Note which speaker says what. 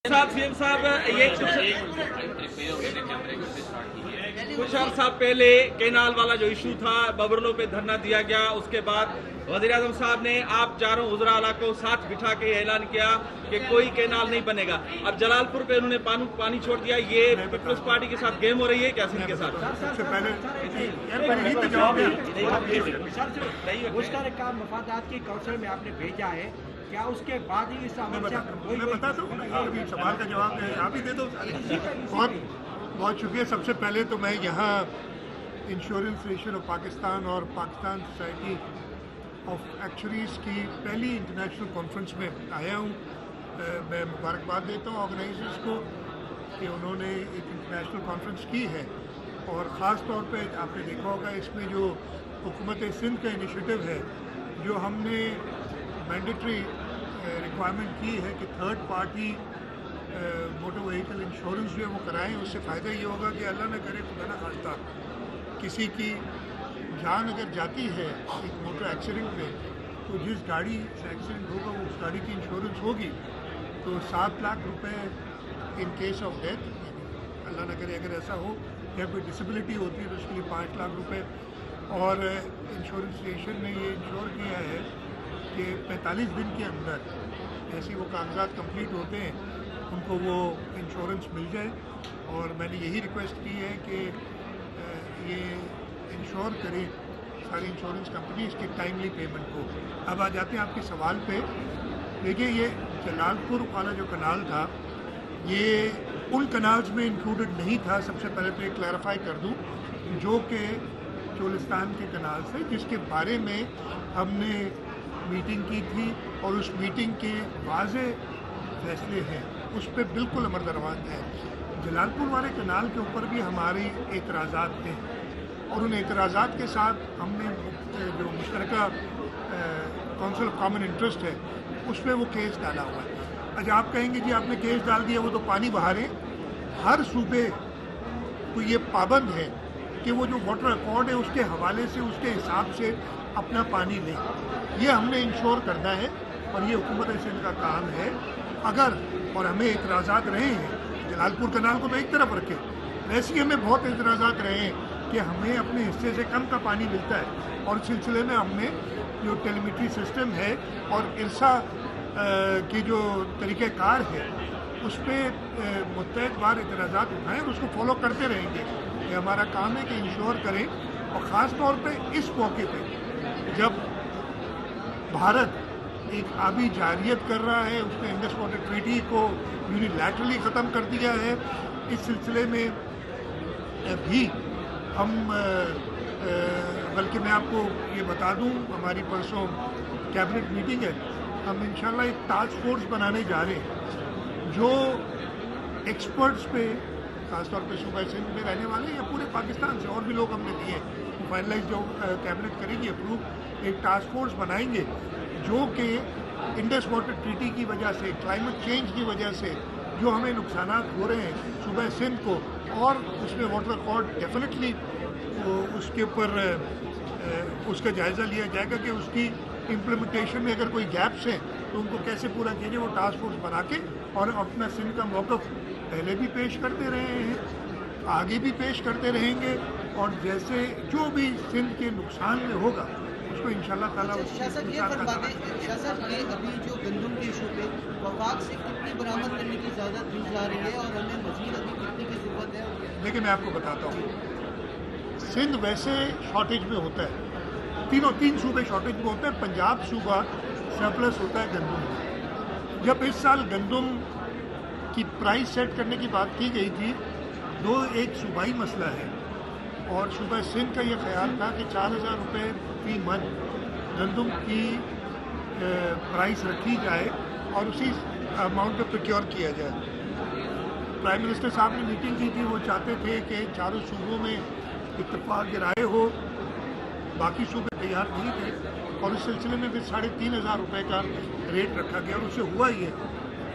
Speaker 1: साहब सीएम साहब ये कुछ अर्सा पहले केनाल वाला जो इशू था बबरलों पे धरना दिया गया, उसके बाद वज़ीर-ए-आज़म साहब ने आप चारों उज़रा को साथ बिठा के ऐलान किया कि कोई केनाल नहीं बनेगा। अब जलालपुर पे उन्होंने पानी छोड़ दिया। ये पीपल्स पार्टी के साथ गेम हो रही है क्या सिंध के साथ?
Speaker 2: सबसे पहले मुश्तरका मफादात की कौंसिल में आपने भेजा है, क्या उसके बाद ही इस
Speaker 3: मैं बता दूं अभी सवाल का जवाब आप ही दे दो। बहुत बहुत शुक्रिया। सबसे पहले तो मैं यहाँ इंश्योरेंस एसोसिएशन ऑफ पाकिस्तान और पाकिस्तान सोसाइटी ऑफ एक्चुअरीज की पहली इंटरनेशनल कॉन्फ्रेंस में आया हूँ। मैं मुबारकबाद देता हूँ ऑर्गेनाइजर्स को कि उन्होंने एक इंटरनेशनल कॉन्फ्रेंस की है, और ख़ास तौर पे आपने देखा होगा इसमें जो हुकूमत सिंध का इनिशिएटिव है, जो हमने मैंडेटरी रिक्वायरमेंट की है कि third party motor vehicle insurance जो है वो कराएं। उससे फ़ायदा ये होगा कि अल्लाह न करे खुदा न खास्ता किसी की जान अगर जाती है एक मोटर एक्सीडेंट में, तो जिस गाड़ी से एक्सीडेंट होगा वो उस गाड़ी की इंश्योरेंस होगी तो 7 लाख रुपए इन केस ऑफ डेथ, अल्लाह न करे अगर ऐसा हो या कोई डिसेबिलिटी होती है तो उसके लिए 5 लाख रुपए। और इंश्योरेंस एसोसिएशन ने ये इंश्योर किया है कि 45 दिन के अंदर जैसे वो कागजात कंप्लीट होते हैं उनको वो इंश्योरेंस मिल जाए। और मैंने यही रिक्वेस्ट की है कि ये इंश्योर करें सारी इंश्योरेंस कंपनीज की टाइमली पेमेंट को। अब आ जाते हैं आपके सवाल पे। देखिए, ये जलालपुर वाला जो कनाल था ये उन कनाल्स में इंक्लूडेड नहीं था। सबसे पहले तो ये क्लैरिफाई कर दूं, जो कि चोलिस्तान के कनाल से, जिसके बारे में हमने मीटिंग की थी और उस मीटिंग के वाज़े फैसले हैं, उस पर बिल्कुल अमल दरवान है। जलालपुर वाले कनाल के ऊपर भी हमारे एतराज़ात थे और उन एतराज़ात के साथ हमने जो मुश्तरका काउंसिल ऑफ कॉमन इंटरेस्ट है उस पर वो केस डाला हुआ है। अच्छा, आप कहेंगे जी आपने केस डाल दिया, वो तो पानी बहा रहे। हर सूबे को ये पाबंद है कि वो जो वाटर अकॉर्ड है उसके हवाले से उसके हिसाब से अपना पानी लें। ये हमने इंश्योर करना है और ये हुकूमत सिंध का काम है। अगर और हमें एतराज़ात रहे हैं, जलालपुर कनाल को तो एक तरफ रखें, वैसे ही हमें बहुत एतराज़ात रहे हैं कि हमें अपने हिस्से से कम का पानी मिलता है। और इस सिलसिले में हमने जो टेलीमेट्री सिस्टम है और इरसा की जो तरीक़ेकार है उस पर मुतहद बार एतराज़ात उठाएँ और उसको फॉलो करते रहेंगे। ये हमारा काम है कि इंश्योर करें। और ख़ास तौर पे इस मौके पे जब भारत एक आबी जारियत कर रहा है, उसने इंडस वाटर ट्रीटी को यूनिलैटरली ख़त्म कर दिया है, इस सिलसिले में भी हम बल्कि मैं आपको ये बता दूं, हमारी परसों कैबिनेट मीटिंग है, हम इंशाल्लाह एक टास्क फोर्स बनाने जा रहे हैं जो एक्सपर्ट्स पे, खासतौर पे सूबा सिंध में रहने वाले या पूरे पाकिस्तान से और भी लोग हमने दिए, फाइनलाइज जो कैबिनेट करेगी अप्रूव, एक टास्क फोर्स बनाएंगे जो कि इंडस वाटर ट्रीटी की वजह से, क्लाइमेट चेंज की वजह से जो हमें नुकसान हो रहे हैं सूबा सिंध को, और उसमें वाटर अकॉर्ड डेफिनेटली उसके ऊपर उसका जायज़ा लिया जाएगा कि उसकी इम्प्लीमेंटेशन में अगर कोई गैप्स हैं तो उनको कैसे पूरा कीजिए। वो टास्क फोर्स बना के और अपना सिंध का मौक़िफ़ पहले भी पेश करते रहे हैं, आगे भी पेश करते रहेंगे, और जैसे जो भी सिंध के नुकसान में होगा उसको इंशाल्लाह ताला
Speaker 4: शासन ये अभी जो गंदम के इशू पे वफाक से कितनी बरामद करने की इजाज़त दी जा रही है और हमें मज़ीद अभी कितनी की ज़रूरत है?
Speaker 3: देखिए, मैं आपको बताता हूँ, सिंध वैसे शॉर्टेज में होता है, तीन सूबे शॉर्टेज में होते हैं। पंजाब सूबा सरप्लस होता है गंदम में। जब इस साल गंदम की प्राइस सेट करने की बात की गई थी, एक सूबाई मसला है और सूबा सिंध का ये ख्याल था कि 4,000 रुपये फी मन गंदम की प्राइस रखी जाए और उसी अमाउंट पे प्रोक्योर किया जाए। प्राइम मिनिस्टर साहब ने मीटिंग की थी, वो चाहते थे कि चारों सूबों में इत्तेफाक राय हो, बाकी सूबे तैयार नहीं थे और इस सिलसिले में फिर 3,500 रुपये का रेट रखा गया और उससे हुआ ही है।